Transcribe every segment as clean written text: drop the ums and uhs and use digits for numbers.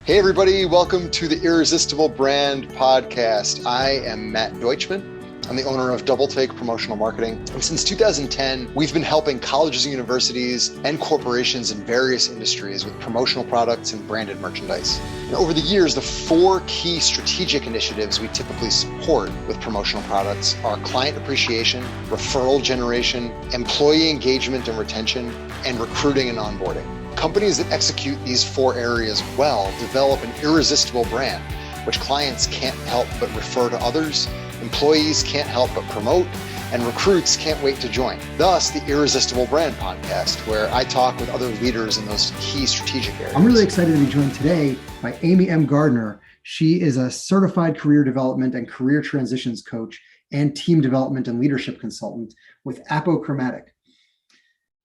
Hey everybody, welcome to the Irresistible Brand Podcast. I am Matt Deutschman. I'm the owner of Doubletake Promotional Marketing. And since 2010, we've been helping colleges and universities and corporations in various industries with promotional products and branded merchandise. And over the years, the four key strategic initiatives we typically support with promotional products are client appreciation, referral generation, employee engagement and retention, and recruiting and onboarding. Companies that execute these four areas well develop an irresistible brand, which clients can't help but refer to others, employees can't help but promote, and recruits can't wait to join. Thus, the Irresistible Brand Podcast, where I talk with other leaders in those key strategic areas. I'm really excited to be joined today by Amy M. Gardner. She is a certified career development and career transitions coach and team development and leadership consultant with Apochromatik.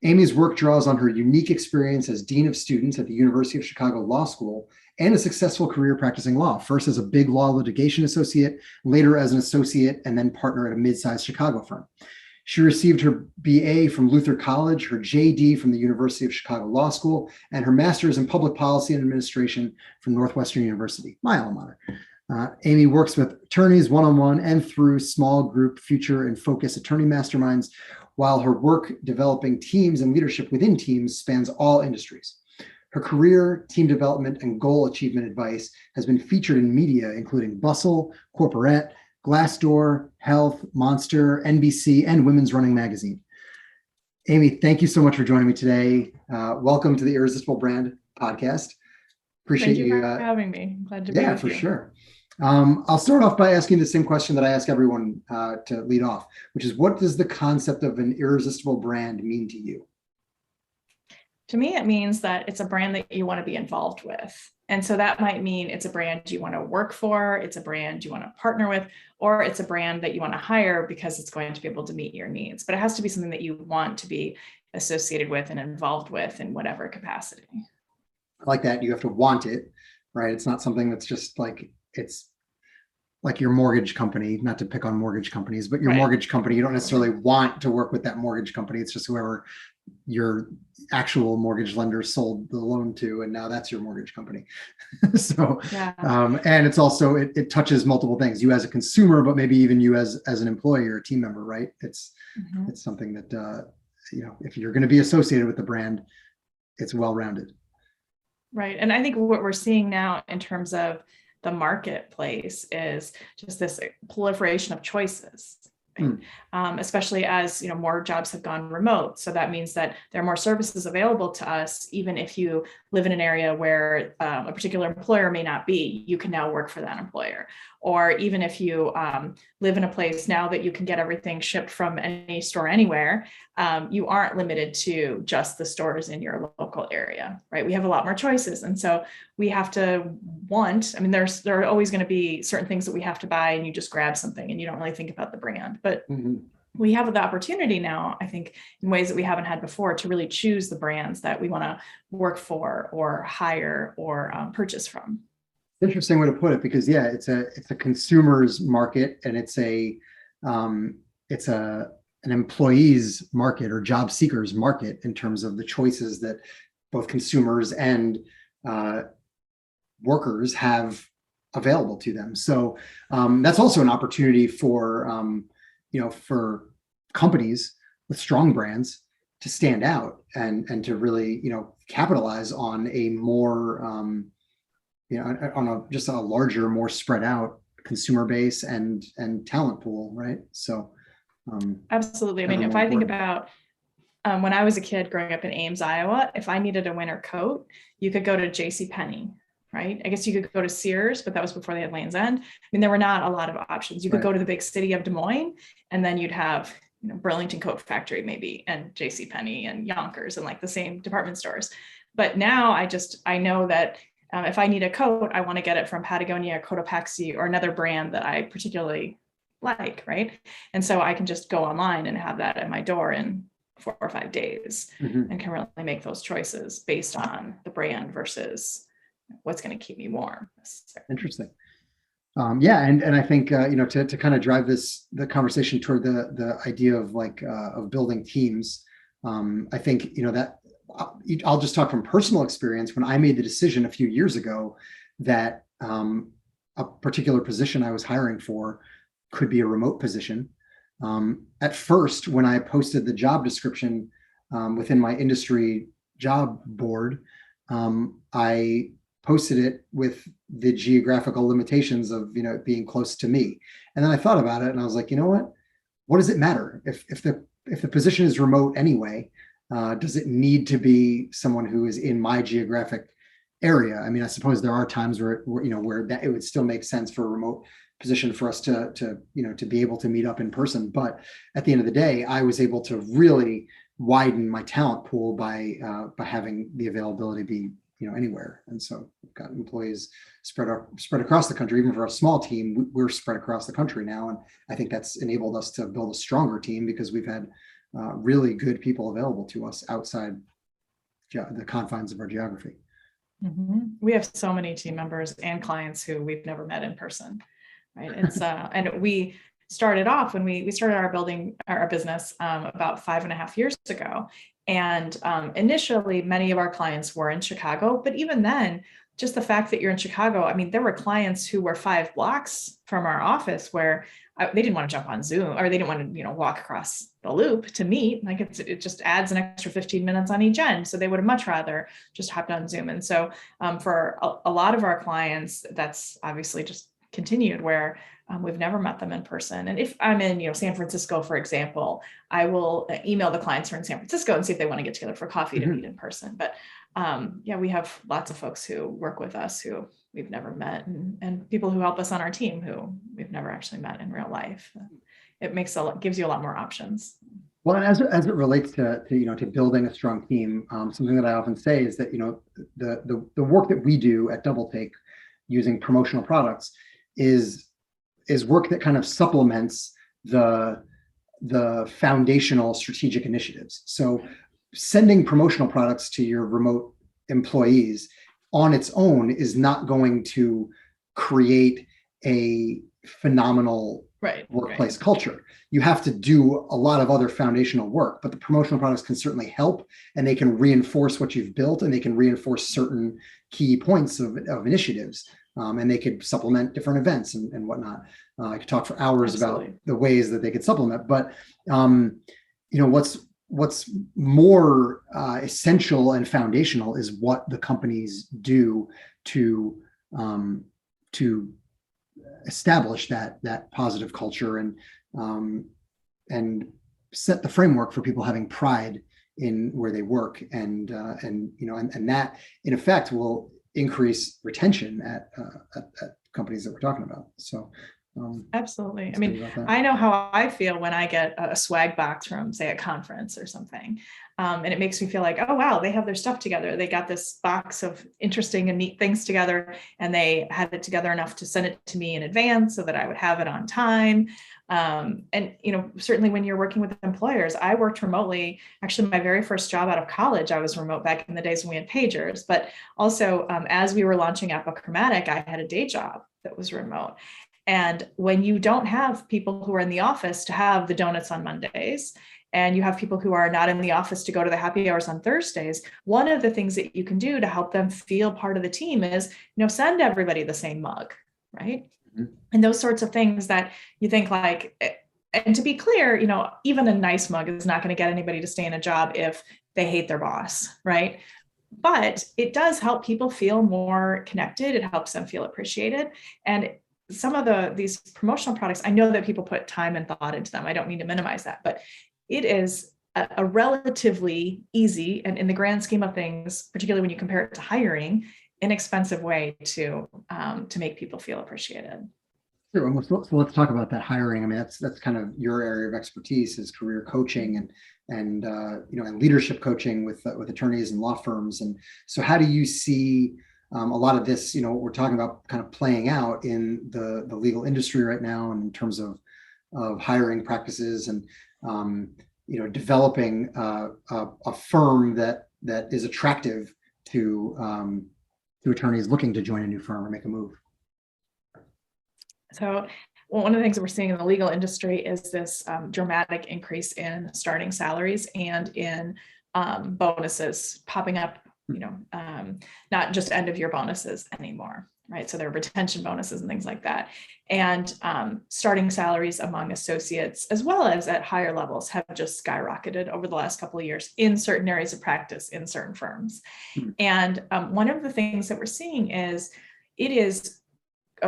Amy's work draws on her unique experience as Dean of Students at the University of Chicago Law School and a successful career practicing law, first as a big law litigation associate, later as an associate, and then partner at a mid-sized Chicago firm. She received her BA from Luther College, her JD from the University of Chicago Law School, and her master's in public policy and administration from Northwestern University, my alma mater. Amy works with attorneys one-on-one and through small group future and focus attorney masterminds, while her work developing teams and leadership within teams spans all industries. Her career, team development, and goal achievement advice has been featured in media, including Bustle, Corporate, Glassdoor, Health, Monster, NBC, and Women's Running Magazine. Amy, thank you so much for joining me today. Welcome to the Irresistible Brand Podcast. Appreciate you for having me. Glad to be with you. Yeah, for sure. I'll start off by asking the same question that I ask everyone to lead off, which is, what does the concept of an irresistible brand mean to you? To me, it means that it's a brand that you want to be involved with. And so that might mean it's a brand you want to work for, it's a brand you want to partner with, or it's a brand that you want to hire because it's going to be able to meet your needs. But it has to be something that you want to be associated with and involved with in whatever capacity. I like that. You have to want it, right? It's not something that's just like, it's like your mortgage company, not to pick on mortgage companies, but your mortgage company, you don't necessarily want to work with that mortgage company. It's just whoever your actual mortgage lender sold the loan to, and now that's your mortgage company. So, yeah. And it's also, it touches multiple things, you as a consumer, but maybe even you as an employee or a team member, right? It's something that, if you're going to be associated with the brand, it's well-rounded. Right. And I think what we're seeing now in terms of the marketplace is just this proliferation of choices, right? Especially as more jobs have gone remote. So that means that there are more services available to us, even if you live in an area where a particular employer may not be, you can now work for that employer. Or even if you live in a place now that you can get everything shipped from any store anywhere, you aren't limited to just the stores in your local area, right? We have a lot more choices. And so we have to there are always going to be certain things that we have to buy, and you just grab something and you don't really think about the brand. But we have the opportunity now, I think, in ways that we haven't had before, to really choose the brands that we want to work for or hire or purchase from. Interesting way to put it, because it's a consumer's market, and it's an employee's market or job seekers market in terms of the choices that both consumers and workers have available to them. So that's also an opportunity for for companies with strong brands to stand out and to really capitalize on a more on just a larger, more spread out consumer base and talent pool, right? So absolutely. I mean, if I think about when I was a kid growing up in Ames, Iowa, if I needed a winter coat, you could go to JCPenney, right? I guess you could go to Sears, but that was before they had Land's End. I mean, there were not a lot of options. You could go to the big city of Des Moines, and then you'd have Burlington Coat Factory maybe, and JCPenney and Yonkers, and like the same department stores. But now I know that if I need a coat, I want to get it from Patagonia, Cotopaxi, or another brand that I particularly like, right? And so I can just go online and have that at my door in 4 or 5 days, and can really make those choices based on the brand versus what's going to keep me warm. Interesting. And I think to kind of drive the conversation toward the idea of of building teams. I think that I'll just talk from personal experience. When I made the decision a few years ago that a particular position I was hiring for could be a remote position. At first, when I posted the job description within my industry job board, I posted it with the geographical limitations of, being close to me. And then I thought about it and I was like, you know what does it matter if the position is remote anyway? Does it need to be someone who is in my geographic area? I mean, I suppose there are times where that it would still make sense for a remote position for us to be able to meet up in person. But at the end of the day, I was able to really widen my talent pool by having the availability be anywhere. And so we've got employees spread across the country. Even for a small team, we're spread across the country now, and I think that's enabled us to build a stronger team because we've had really good people available to us outside the confines of our geography. Mm-hmm. We have so many team members and clients who we've never met in person, right? It's and we started off when we started our business about 5.5 years ago. And initially, many of our clients were in Chicago, but even then, just the fact that you're in Chicago, I mean, there were clients who were 5 blocks from our office where they didn't want to jump on Zoom, or they didn't want to, walk across the loop to meet. Like it just adds an extra 15 minutes on each end. So they would have much rather just hopped on Zoom. And so for a lot of our clients, that's obviously just continued where we've never met them in person. And if I'm in, San Francisco, for example, I will email the clients who are in San Francisco and see if they want to get together for coffee to meet in person. But we have lots of folks who work with us who we've never met, and people who help us on our team who we've never actually met in real life. It gives you a lot more options. Well, and as it relates to building a strong team, something that I often say is that the work that we do at Doubletake using promotional products is work that kind of supplements the foundational strategic initiatives. So sending promotional products to your remote employees on its own is not going to create a phenomenal workplace culture. You have to do a lot of other foundational work, but the promotional products can certainly help, and they can reinforce what you've built, and they can reinforce certain key points of initiatives. And they could supplement different events and whatnot. I could talk for hours about the ways that they could supplement, but what's more essential and foundational is what the companies do to establish that positive culture and set the framework for people having pride in where they work, and that in effect will increase retention at companies that we're talking about. So absolutely. I mean, I know how I feel when I get a swag box from, say, a conference or something. And it makes me feel like, oh, wow, they have their stuff together. They got this box of interesting and neat things together, and they had it together enough to send it to me in advance so that I would have it on time. And, certainly when you're working with employers, I worked remotely. Actually, my very first job out of college, I was remote back in the days when we had pagers. But also, as we were launching Apochromatik, I had a day job that was remote. And when you don't have people who are in the office to have the donuts on Mondays, and you have people who are not in the office to go to the happy hours on Thursdays, one of the things that you can do to help them feel part of the team is, send everybody the same mug, right? Mm-hmm. And those sorts of things that you think like, and to be clear, even a nice mug is not going to get anybody to stay in a job if they hate their boss, right? But it does help people feel more connected. It helps them feel appreciated. And some of these promotional products, I know that people put time and thought into them. I don't mean to minimize that, but it is a relatively easy, and in the grand scheme of things, particularly when you compare it to hiring, inexpensive way to make people feel appreciated. Sure. So let's talk about that hiring. I mean, that's kind of your area of expertise is career coaching and leadership coaching with attorneys and law firms. And so, how do you see a lot of this, what we're talking about, kind of playing out in the legal industry right now, and in terms of hiring practices and developing a firm that is attractive to attorneys looking to join a new firm or make a move? So one of the things that we're seeing in the legal industry is this dramatic increase in starting salaries and in bonuses popping up, not just end of year bonuses anymore. right? So there are retention bonuses and things like that. And starting salaries among associates, as well as at higher levels, have just skyrocketed over the last couple of years in certain areas of practice in certain firms. And one of the things that we're seeing is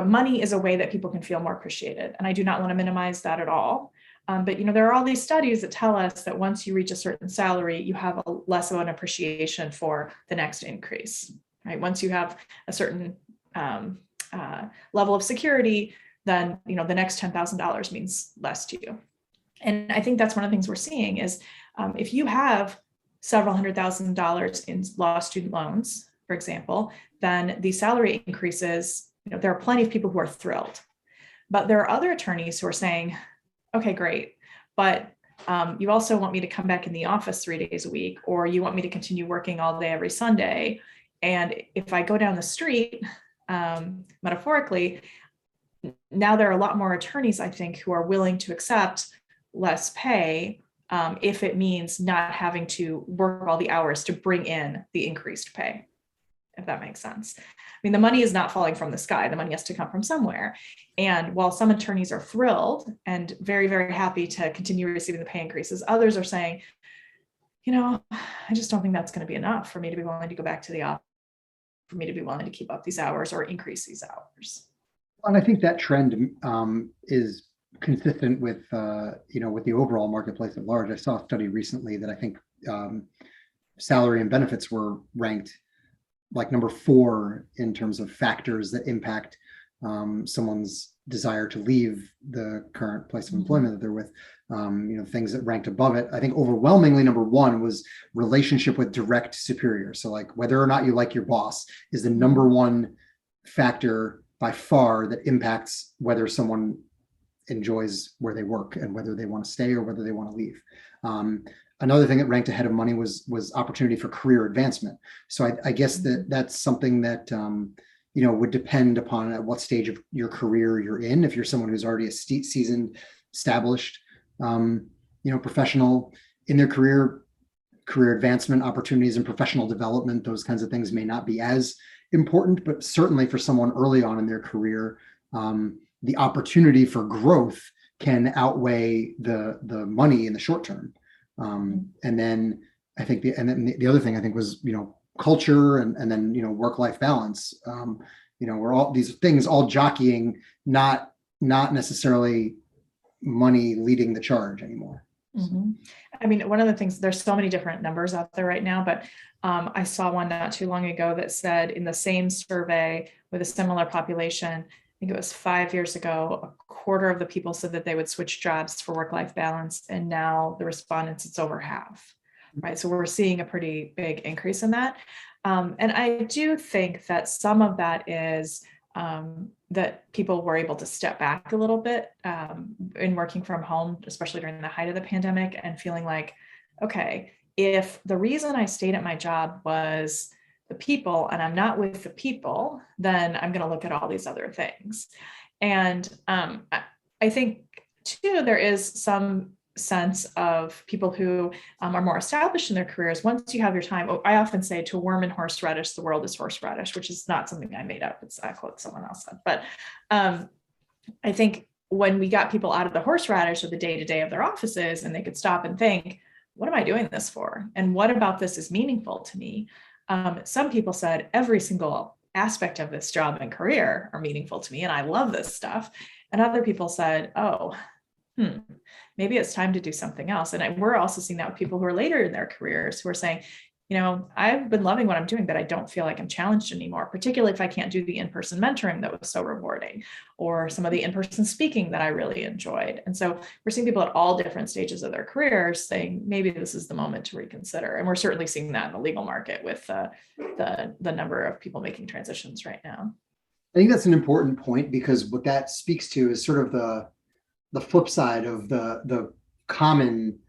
money is a way that people can feel more appreciated. And I do not want to minimize that at all. But there are all these studies that tell us that once you reach a certain salary, you have less of an appreciation for the next increase, right? Once you have a certain level of security, then the next $10,000 means less to you. And I think that's one of the things we're seeing is if you have several $100,000s in law student loans, for example, then the salary increases, there are plenty of people who are thrilled. But there are other attorneys who are saying, okay, great, but you also want me to come back in the office 3 days a week, or you want me to continue working all day every Sunday. And if I go down the street, metaphorically, now there are a lot more attorneys, I think, who are willing to accept less pay if it means not having to work all the hours to bring in the increased pay, if that makes sense. I mean, the money is not falling from the sky. The money has to come from somewhere. And while some attorneys are thrilled and very, very happy to continue receiving the pay increases, others are saying, I just don't think that's going to be enough for me to be willing to go back to the office, for me to be willing to keep up these hours or increase these hours. And I think that trend is consistent with, with the overall marketplace at large. I saw a study recently that I think salary and benefits were ranked like number 4 in terms of factors that impact someone's desire to leave the current place of employment that they're with. Things that ranked above it, I think overwhelmingly number 1 was relationship with direct superior. So like whether or not you like your boss is the number 1 factor by far that impacts whether someone enjoys where they work and whether they want to stay or whether they want to leave. Another thing that ranked ahead of money was opportunity for career advancement. So I guess that's something that would depend upon at what stage of your career you're in. If you're someone who's already a seasoned, established, professional in their career advancement opportunities and professional development, those kinds of things may not be as important. But certainly for someone early on in their career, the opportunity for growth can outweigh the money in the short term. And then I think the other thing I think was, culture and then, work-life balance. We're all these things all jockeying, not necessarily money leading the charge anymore. Mm-hmm. I mean, one of the things, there's so many different numbers out there right now, but I saw one not too long ago that said in the same survey with a similar population, I think it was 5 years ago, a quarter of the people said that they would switch jobs for work-life balance. And now the respondents, it's over half, right? So we're seeing a pretty big increase in that. And I do think that some of that is that people were able to step back a little bit in working from home, especially during the height of the pandemic, and feeling like, okay, if the reason I stayed at my job was the people and I'm not with the people, then I'm going to look at all these other things. And I think too, there is some sense of people who are more established in their careers. Once you have your time, I often say to worm in horseradish, the world is horseradish, which is not something I made up. It's a quote someone else said. But I think when we got people out of the horseradish of the day-to-day of their offices and they could stop and think, what am I doing this for? And what about this is meaningful to me? Some people said every single aspect of this job and career are meaningful to me, and I love this stuff. And other people said, maybe it's time to do something else. And we're also seeing that with people who are later in their careers who are saying, I've been loving what I'm doing, but I don't feel like I'm challenged anymore, particularly if I can't do the in-person mentoring that was so rewarding, or some of the in-person speaking that I really enjoyed. And so we're seeing people at all different stages of their careers saying, maybe this is the moment to reconsider. And we're certainly seeing that in the legal market with the number of people making transitions right now. I think that's an important point, because what that speaks to is sort of the flip side of the common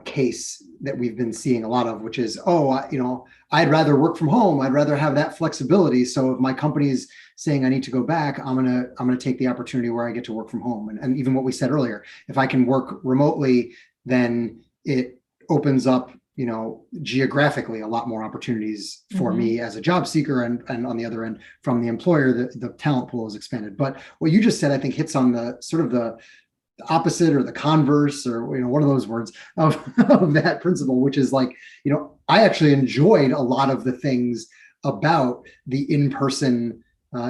case that we've been seeing a lot of, which is, I'd rather work from home. I'd rather have that flexibility. So if my company's saying I need to go back, I'm gonna take the opportunity where I get to work from home. And even what we said earlier, if I can work remotely, then it opens up geographically, a lot more opportunities for me as a job seeker, and on the other end, from the employer, the talent pool is expanded. But what you just said, I think, hits on the sort of the opposite or the converse, or one of those words of that principle, which is like, I actually enjoyed a lot of the things about the in-person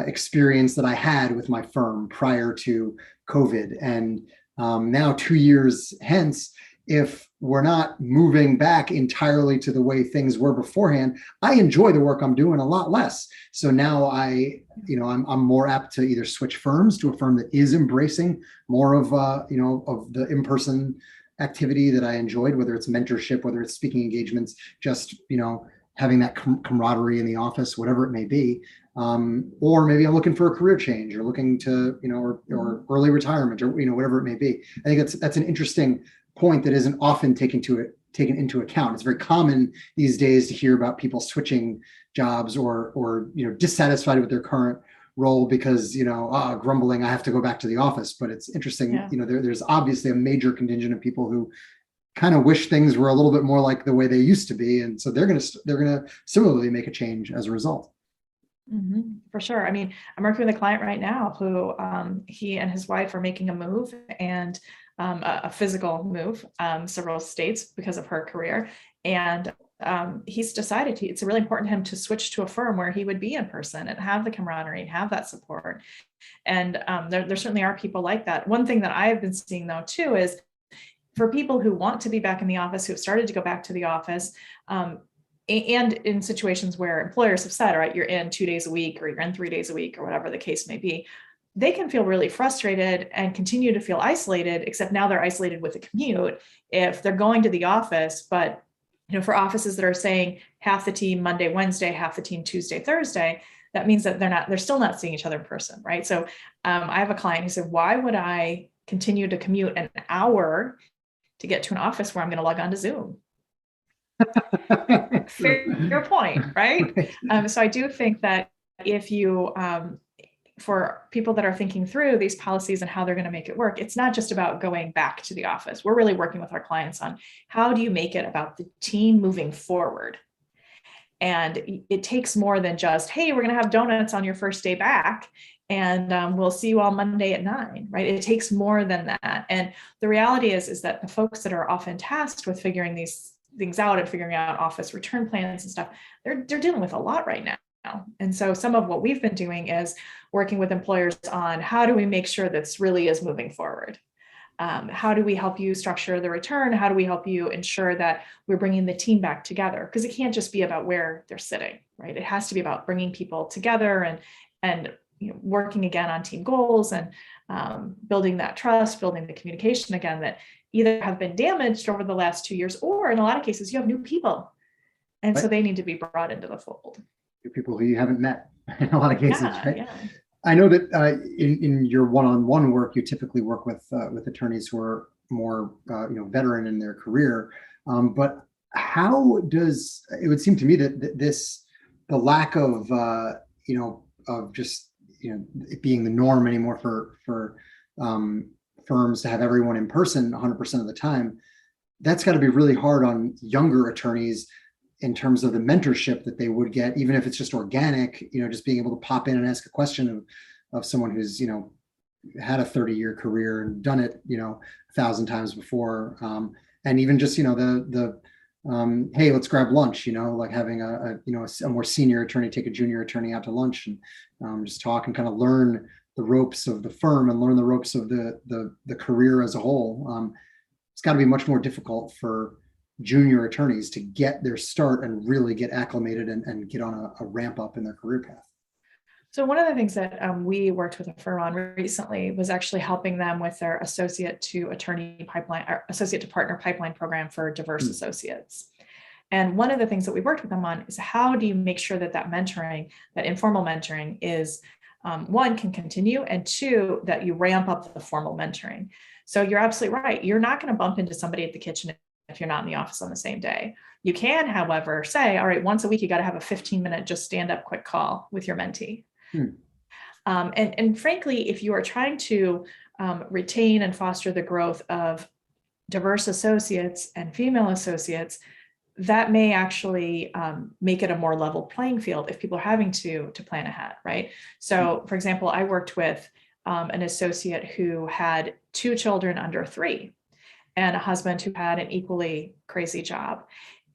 experience that I had with my firm prior to COVID. And now 2 years hence, if we're not moving back entirely to the way things were beforehand, I enjoy the work I'm doing a lot less. So now I'm more apt to either switch firms to a firm that is embracing more of of the in-person activity that I enjoyed, whether it's mentorship, whether it's speaking engagements, just having that camaraderie in the office, whatever it may be. Or maybe I'm looking for a career change, or looking to or early retirement, or whatever it may be. I think that's an interesting point that isn't often taken into account. It's very common these days to hear about people switching jobs or dissatisfied with their current role because grumbling, I have to go back to the office. But it's interesting, there's obviously a major contingent of people who kind of wish things were a little bit more like the way they used to be, and so they're gonna similarly make a change as a result. For sure. I mean, I'm working with a client right now who he and his wife are making a move, and a physical move, several states because of her career. And he's decided it's really important to him to switch to a firm where he would be in person and have the camaraderie and have that support. And there certainly are people like that. One thing that I've been seeing though too is for people who want to be back in the office, who have started to go back to the office, and in situations where employers have said, all right, you're in 2 days a week, or you're in 3 days a week, or whatever the case may be, they can feel really frustrated and continue to feel isolated, except now they're isolated with a commute if they're going to the office. But for offices that are saying half the team Monday, Wednesday, half the team Tuesday, Thursday, that means that they're still not seeing each other in person, right? So I have a client who said, why would I continue to commute an hour to get to an office where I'm going to log on to Zoom? Fair point, right? So I do think that if you, for people that are thinking through these policies and how they're going to make it work, it's not just about going back to the office. We're really working with our clients on how do you make it about the team moving forward. And it takes more than just, hey, we're going to have donuts on your first day back, and we'll see you all Monday at 9, right? It takes more than that. And the reality is that the folks that are often tasked with figuring these things out and figuring out office return plans and stuff, they're dealing with a lot right now. And so some of what we've been doing is working with employers on how do we make sure this really is moving forward? How do we help you structure the return? How do we help you ensure that we're bringing the team back together? Because it can't just be about where they're sitting, right? It has to be about bringing people together and working again on team goals and building that trust, building the communication again that either have been damaged over the last 2 years, or in a lot of cases, you have new people. And right. So they need to be brought into the fold. People who you haven't met in a lot of cases, right? Yeah. I know that in your one-on-one work, you typically work with attorneys who are more veteran in their career. But how does it would seem to me that the lack of of just it being the norm anymore for firms to have everyone in person 100% of the time, that's got to be really hard on younger attorneys in terms of the mentorship that they would get, even if it's just organic, just being able to pop in and ask a question of someone who's, had a 30-year career and done it, 1,000 times before. And even just, hey, let's grab lunch, like having a more senior attorney take a junior attorney out to lunch and just talk and kind of learn the ropes of the firm and learn the ropes of the career as a whole. It's got to be much more difficult for junior attorneys to get their start and really get acclimated and get on a ramp up in their career path. So one of the things that we worked with a firm on recently was actually helping them with their associate to attorney pipeline, or associate to partner pipeline program for diverse associates. And one of the things that we worked with them on is how do you make sure that mentoring, that informal mentoring is one, can continue, and two, that you ramp up the formal mentoring. So you're absolutely right. You're not going to bump into somebody at the kitchen if you're not in the office on the same day. You can, however, say, all right, once a week, you got to have a 15-minute just stand up quick call with your mentee. And frankly, if you are trying to retain and foster the growth of diverse associates and female associates, that may actually make it a more level playing field if people are having to plan ahead, right? So, for example, I worked with an associate who had 2 children under 3 and a husband who had an equally crazy job.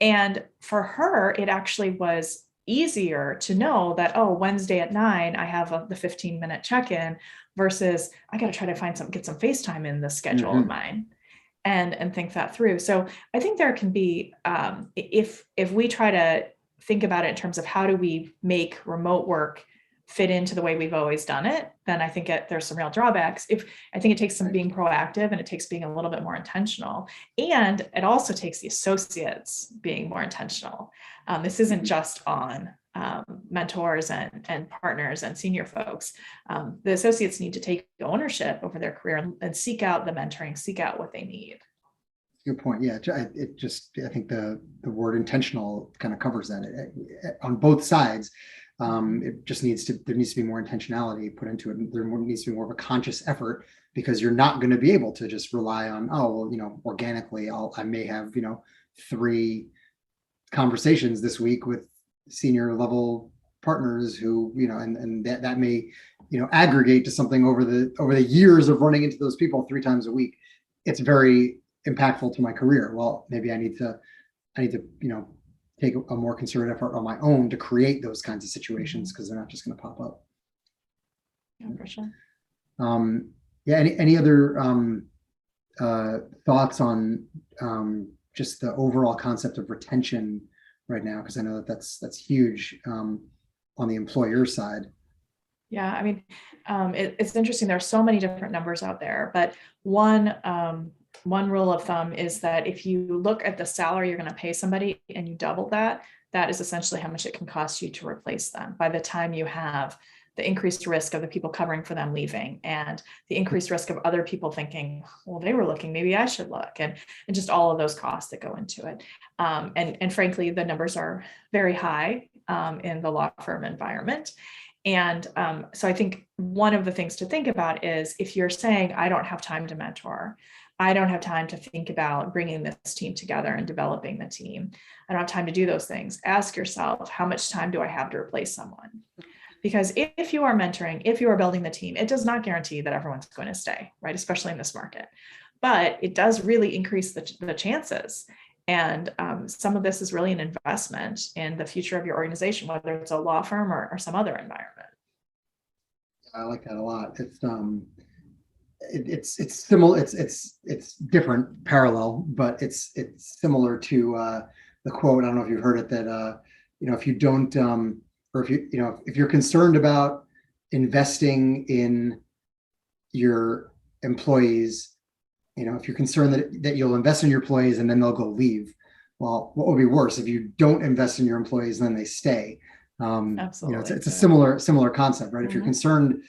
And for her, it actually was easier to know that, oh, Wednesday at 9, I have the 15-minute check-in versus I got to try to get some FaceTime in the schedule of mine and think that through. So I think there can be, if we try to think about it in terms of how do we make remote work fit into the way we've always done it, then I think there's some real drawbacks. I think it takes some being proactive, and it takes being a little bit more intentional. And it also takes the associates being more intentional. This isn't just on mentors and partners and senior folks. The associates need to take ownership over their career and seek out the mentoring, seek out what they need. Good point. Yeah, I think the word intentional kind of covers that on both sides. It just there needs to be more intentionality put into it. There needs to be more of a conscious effort, because you're not going to be able to just rely on, organically, I may have, 3 conversations this week with senior level partners who, and that may, aggregate to something over the years of running into those people 3 times a week. It's very impactful to my career. Well, maybe I need to, take a more concerted effort on my own to create those kinds of situations, because they're not just going to pop up. Yeah, for sure. Any other thoughts on just the overall concept of retention right now? Because I know that's huge on the employer side. Yeah, I mean, it's interesting. There are so many different numbers out there, but one rule of thumb is that if you look at the salary you're going to pay somebody and you double that, that is essentially how much it can cost you to replace them by the time you have the increased risk of the people covering for them leaving, and the increased risk of other people thinking, well, they were looking, maybe I should look, and just all of those costs that go into it. And frankly, the numbers are very high in the law firm environment. And so I think one of the things to think about is, if you're saying, I don't have time to mentor, I don't have time to think about bringing this team together and developing the team, I don't have time to do those things, ask yourself, how much time do I have to replace someone? Because if you are mentoring, if you are building the team, it does not guarantee that everyone's going to stay, right? Especially in this market. But it does really increase the chances. And some of this is really an investment in the future of your organization, whether it's a law firm or some other environment. I like that a lot. It's similar. It's different, parallel, but it's similar to the quote. I don't know if you've heard it, that if you don't, or if you're concerned about investing in your employees, if you're concerned that you'll invest in your employees and then they'll go leave. Well, what would be worse if you don't invest in your employees and then they stay? Absolutely. It's a similar concept, right? Mm-hmm.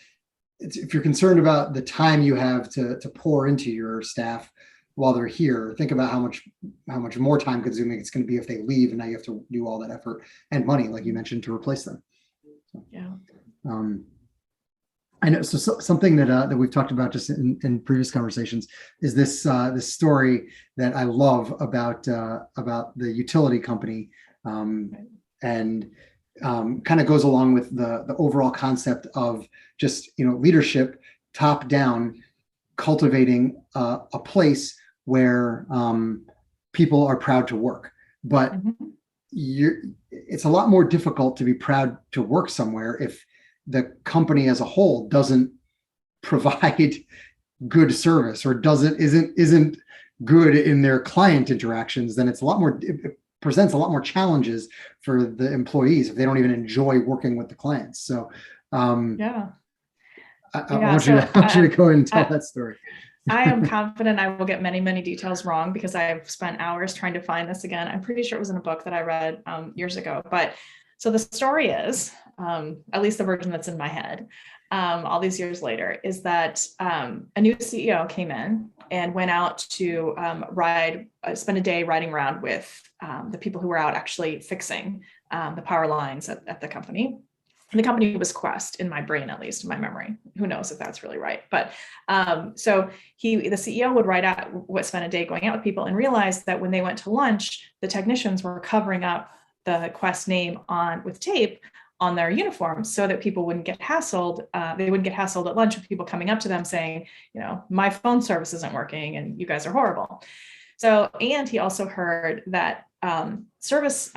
If you're concerned about the time you have to pour into your staff while they're here, think about how much more time consuming it's going to be if they leave, and now you have to do all that effort and money, like you mentioned, to replace them. So, yeah. I know. So something that we've talked about just in previous conversations is this story that I love about the utility company, and kind of goes along with the overall concept of just leadership, top down, cultivating a place where people are proud to work. But it's a lot more difficult to be proud to work somewhere if the company as a whole doesn't provide good service, or isn't good in their client interactions. Then it presents a lot more challenges for the employees if they don't even enjoy working with the clients. So I want you to go and tell that story. I am confident I will get many, many details wrong, because I've spent hours trying to find this again. I'm pretty sure it was in a book that I read years ago. But so the story is, at least the version that's in my head, all these years later, is that a new CEO came in and went out to spend a day riding around with the people who were out actually fixing the power lines at the company. And the company was Quest, in my brain, at least in my memory. Who knows if that's really right? But so the CEO would spend a day going out with people and realized that when they went to lunch, the technicians were covering up the Quest name with tape on their uniforms so that people wouldn't get hassled. They wouldn't get hassled at lunch with people coming up to them saying, my phone service isn't working and you guys are horrible. So, and he also heard that service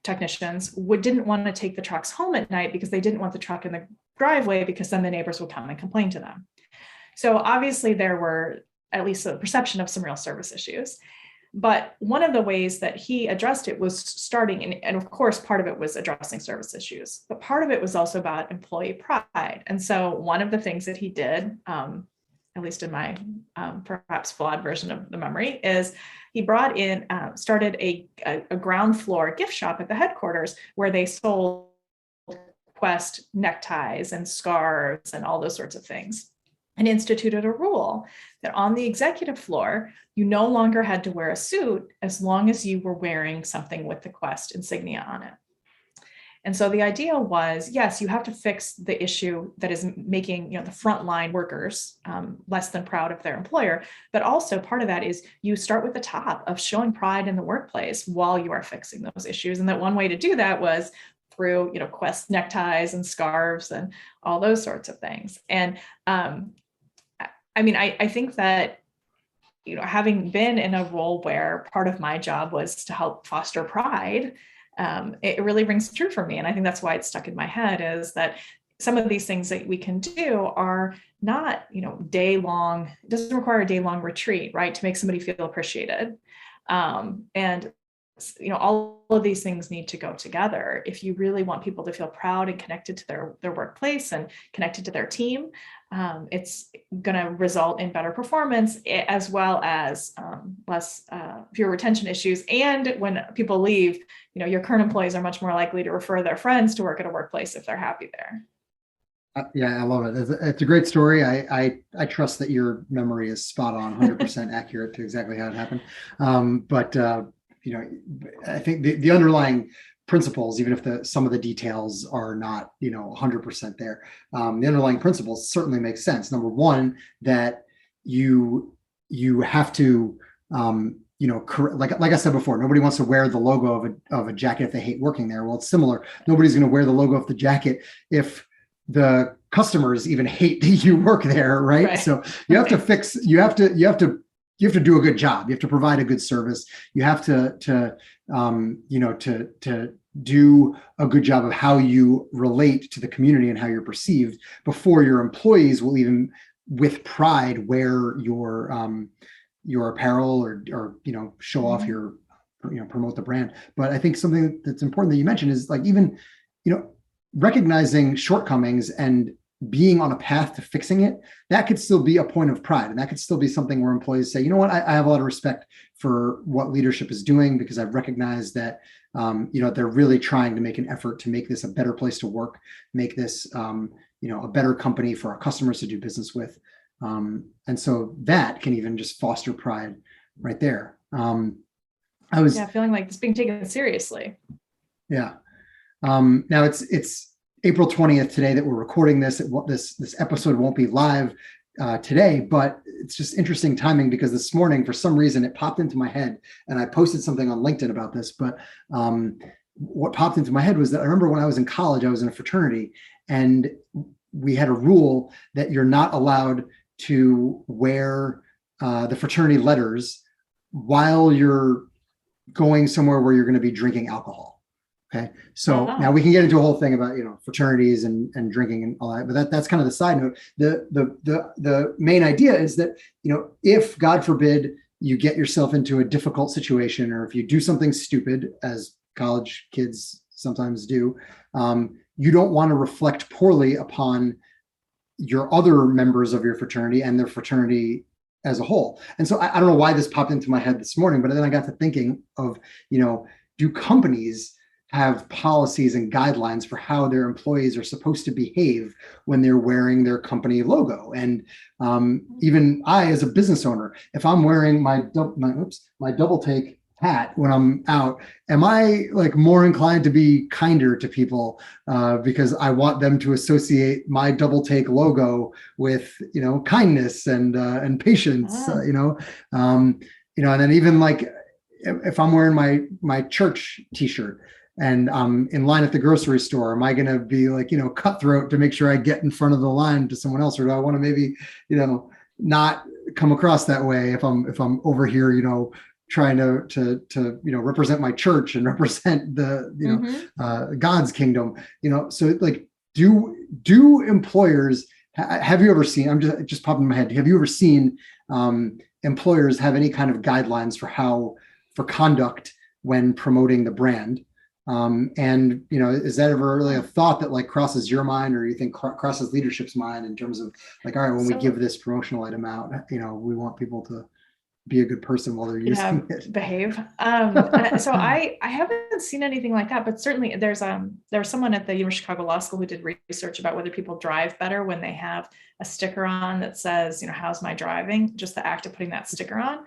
technicians didn't want to take the trucks home at night because they didn't want the truck in the driveway, because then the neighbors would come and complain to them. So obviously there were at least a perception of some real service issues. But one of the ways that he addressed it was starting, and of course, part of it was addressing service issues, but part of it was also about employee pride. And so one of the things that he did, at least in my perhaps flawed version of the memory, is he started a ground floor gift shop at the headquarters where they sold Quest neckties and scarves and all those sorts of things, and instituted a rule that on the executive floor, you no longer had to wear a suit as long as you were wearing something with the Quest insignia on it. And so the idea was, yes, you have to fix the issue that is making the frontline workers less than proud of their employer. But also part of that is you start with the top of showing pride in the workplace while you are fixing those issues. And that one way to do that was through Quest neckties and scarves and all those sorts of things. And I think that having been in a role where part of my job was to help foster pride, it really rings true for me. And I think that's why it's stuck in my head, is that some of these things that we can do are not, day long. It doesn't require a day long retreat, right, to make somebody feel appreciated. And all of these things need to go together. If you really want people to feel proud and connected to their workplace and connected to their team, it's going to result in better performance, as well as fewer retention issues. And when people leave, your current employees are much more likely to refer their friends to work at a workplace if they're happy there. Yeah, I love it. It's a great story. I trust that your memory is spot on, 100% accurate to exactly how it happened. I think the underlying principles, even if some of the details are not, 100% there, the underlying principles certainly make sense. Number one, that you have to, like I said before, nobody wants to wear the logo of a jacket if they hate working there. Well, it's similar. Nobody's going to wear the logo of the jacket if the customers even hate that you work there, right? So you have to fix. You have to do a good job. You have to provide a good service. You have to do a good job of how you relate to the community and how you're perceived before your employees will even, with pride, wear your apparel or show off your, promote the brand. But I think something that's important that you mentioned is even, recognizing shortcomings and being on a path to fixing it, that could still be a point of pride. And that could still be something where employees say, you know what, I have a lot of respect for what leadership is doing, because I've recognized that, they're really trying to make an effort to make this a better place to work, make this, a better company for our customers to do business with. And so that can even just foster pride right there. I was feeling like it's being taken seriously. Yeah. Now it's April 20th today that we're recording this. This episode won't be live today, but it's just interesting timing, because this morning, for some reason, it popped into my head, and I posted something on LinkedIn about this. But what popped into my head was that I remember when I was in college, I was in a fraternity, and we had a rule that you're not allowed to wear the fraternity letters while you're going somewhere where you're going to be drinking alcohol. Okay. So now we can get into a whole thing about, fraternities and drinking and all that, but that's kind of the side note. The main idea is that, if God forbid you get yourself into a difficult situation, or if you do something stupid, as college kids sometimes do, you don't want to reflect poorly upon your other members of your fraternity and their fraternity as a whole. And so I don't know why this popped into my head this morning, but then I got to thinking of, do companies have policies and guidelines for how their employees are supposed to behave when they're wearing their company logo? And even I, as a business owner, if I'm wearing my Doubletake hat when I'm out, am I like more inclined to be kinder to people because I want them to associate my Doubletake logo with, kindness and patience, and then even like if I'm wearing my church t-shirt and I'm in line at the grocery store, am I going to be like, cutthroat to make sure I get in front of the line to someone else? Or do I want to maybe, not come across that way if I'm over here, trying to represent my church and represent the God's kingdom, so like do employers have you ever seen, I'm just popping in my head, have you ever seen employers have any kind of guidelines for conduct when promoting the brand? And is that ever really a thought that like crosses your mind, or you think crosses leadership's mind in terms of like, all right, when we give this promotional item out, we want people to be a good person while they're using it. Behave. So I haven't seen anything like that, but certainly there was someone at the University of Chicago Law School who did research about whether people drive better when they have a sticker on that says, how's my driving? Just the act of putting that sticker on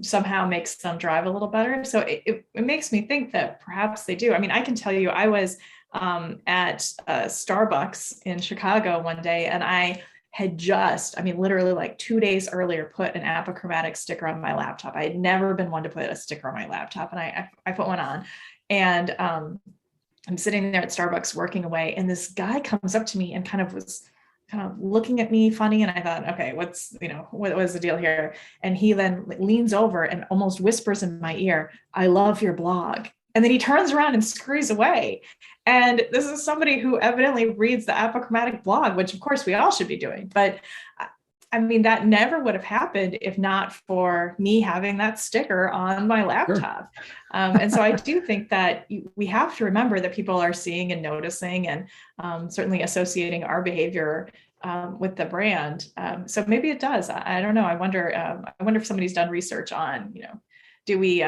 somehow makes them drive a little better. So it makes me think that perhaps they do. I mean, I can tell you, I was at Starbucks in Chicago one day, and I had literally like 2 days earlier, put an Apochromatik sticker on my laptop. I had never been one to put a sticker on my laptop, and I put one on, and I'm sitting there at Starbucks working away, and this guy comes up to me and was looking at me funny. And I thought, okay, what was the deal here? And he then leans over and almost whispers in my ear, "I love your blog." And then he turns around and scurries away. And this is somebody who evidently reads the Apochromatik blog, which of course we all should be doing. But I mean, that never would have happened if not for me having that sticker on my laptop. Sure. And so I do think that we have to remember that people are seeing and noticing and certainly associating our behavior with the brand. So maybe it does. I don't know. I wonder if somebody's done research on, do we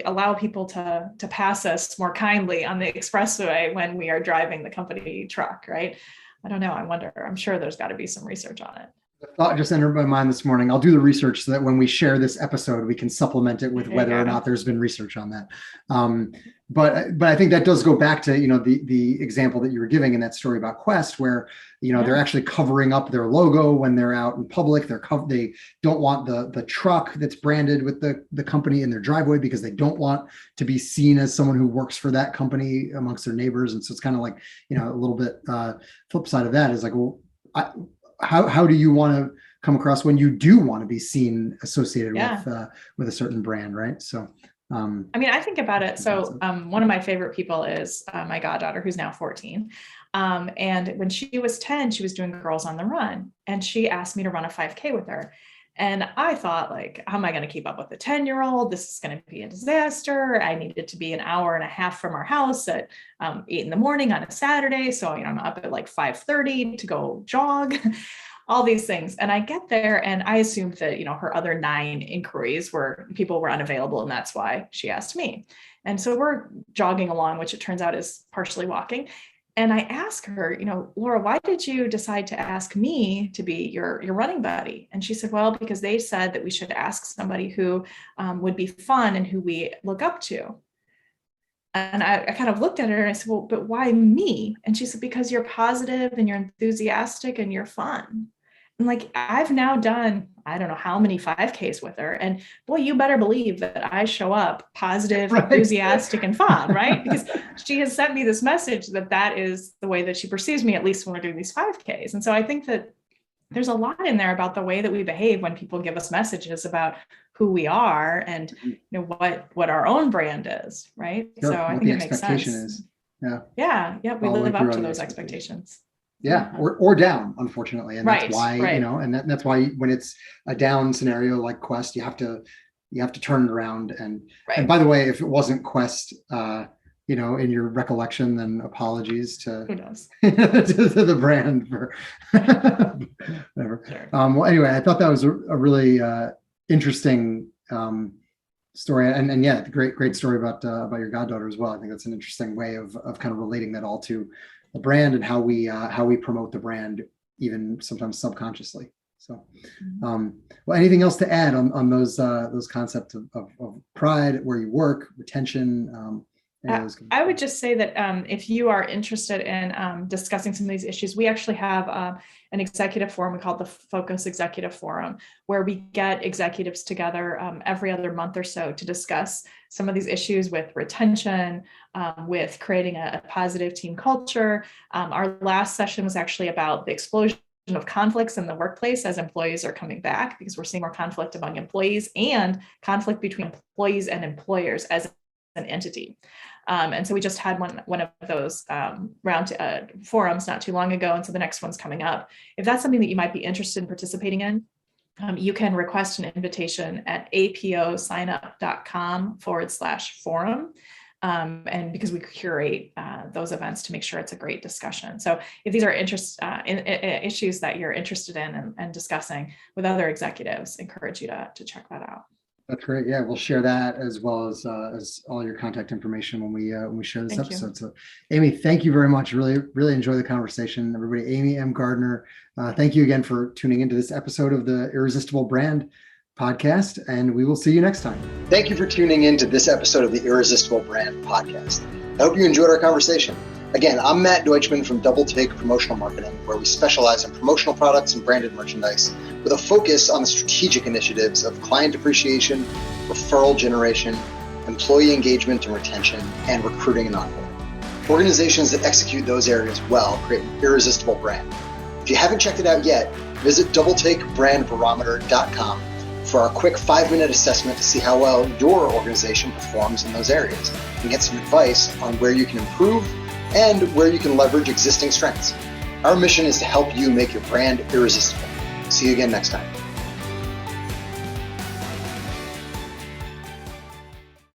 allow people to pass us more kindly on the expressway when we are driving the company truck, right? I don't know. I wonder. I'm sure there's got to be some research on it. The thought just entered my mind this morning. I'll do the research so that when we share this episode, we can supplement it with whether or not there's been research on that. But I think that does go back to, the example that you were giving in that story about Quest, where, they're actually covering up their logo when they're out in public. They don't want the truck that's branded with the company in their driveway because they don't want to be seen as someone who works for that company amongst their neighbors. And so it's kind of like, a little bit flip side of that is like, well, how do you want to come across when you do want to be seen associated with a certain brand, right? So, I mean, I think about it. So, one of my favorite people is my goddaughter, who's now 14. And when she was 10, she was doing Girls on the Run, and she asked me to run a 5K with her. And I thought, like, how am I going to keep up with a 10-year-old? This is going to be a disaster. I needed to be an hour and a half from our house at 8 a.m. on a Saturday. So, I'm up at like 5:30 to go jog, all these things. And I get there and I assumed that, her other 9 inquiries people were unavailable. And that's why she asked me. And so we're jogging along, which it turns out is partially walking. And I asked her, Laura, why did you decide to ask me to be your running buddy? And she said, well, because they said that we should ask somebody who would be fun and who we look up to. And I kind of looked at her and I said, well, but why me? And she said, because you're positive and you're enthusiastic and you're fun. And like, I've now done, I don't know how many 5Ks with her. And boy, you better believe that I show up positive, right, enthusiastic, and fun, right? Because she has sent me this message that is the way that she perceives me, at least when we're doing these 5Ks. And so I think that there's a lot in there about the way that we behave when people give us messages about who we are and what our own brand is, right? Sure. So I think it makes sense. Yeah. We live up to those expectations. Yeah, or down, unfortunately, and that's why and that's why when it's a down scenario like Quest, you have to turn it around. And by the way, if it wasn't Quest, in your recollection, then apologies to who knows to the brand for whatever. Sure. Well, anyway, I thought that was a really interesting story, and yeah, great story about your goddaughter as well. I think that's an interesting way of kind of relating that all to the brand and how we promote the brand, even sometimes subconsciously. So, well, anything else to add on those concepts of pride, where you work, retention? I would just say that if you are interested in discussing some of these issues, we actually have an executive forum we call the Focus Executive Forum, where we get executives together every other month or so to discuss some of these issues with retention, with creating a positive team culture. Our last session was actually about the explosion of conflicts in the workplace as employees are coming back, because we're seeing more conflict among employees and conflict between employees and employers as an entity. And so we just had one of those forums not too long ago. And so the next one's coming up. If that's something that you might be interested in participating in, you can request an invitation at aposignup.com/forum. And because we curate those events to make sure it's a great discussion. So if these are issues that you're interested in and discussing with other executives, encourage you to check that out. That's great. Yeah, we'll share that as well as all your contact information when we share this episode. So, Amy, thank you very much. Really enjoy the conversation, everybody. Amy M. Gardner, thank you again for tuning into this episode of the Irresistible Brand Podcast, and we will see you next time. Thank you for tuning in to this episode of the Irresistible Brand Podcast. I hope you enjoyed our conversation. Again, I'm Matt Deutschman from Doubletake Promotional Marketing, where we specialize in promotional products and branded merchandise with a focus on the strategic initiatives of client appreciation, referral generation, employee engagement and retention, and recruiting and onboarding. Organizations that execute those areas well create an irresistible brand. If you haven't checked it out yet, visit doubleTakeBrandBarometer.com for our quick 5-minute assessment to see how well your organization performs in those areas and get some advice on where you can improve and where you can leverage existing strengths. Our mission is to help you make your brand irresistible. See you again next time.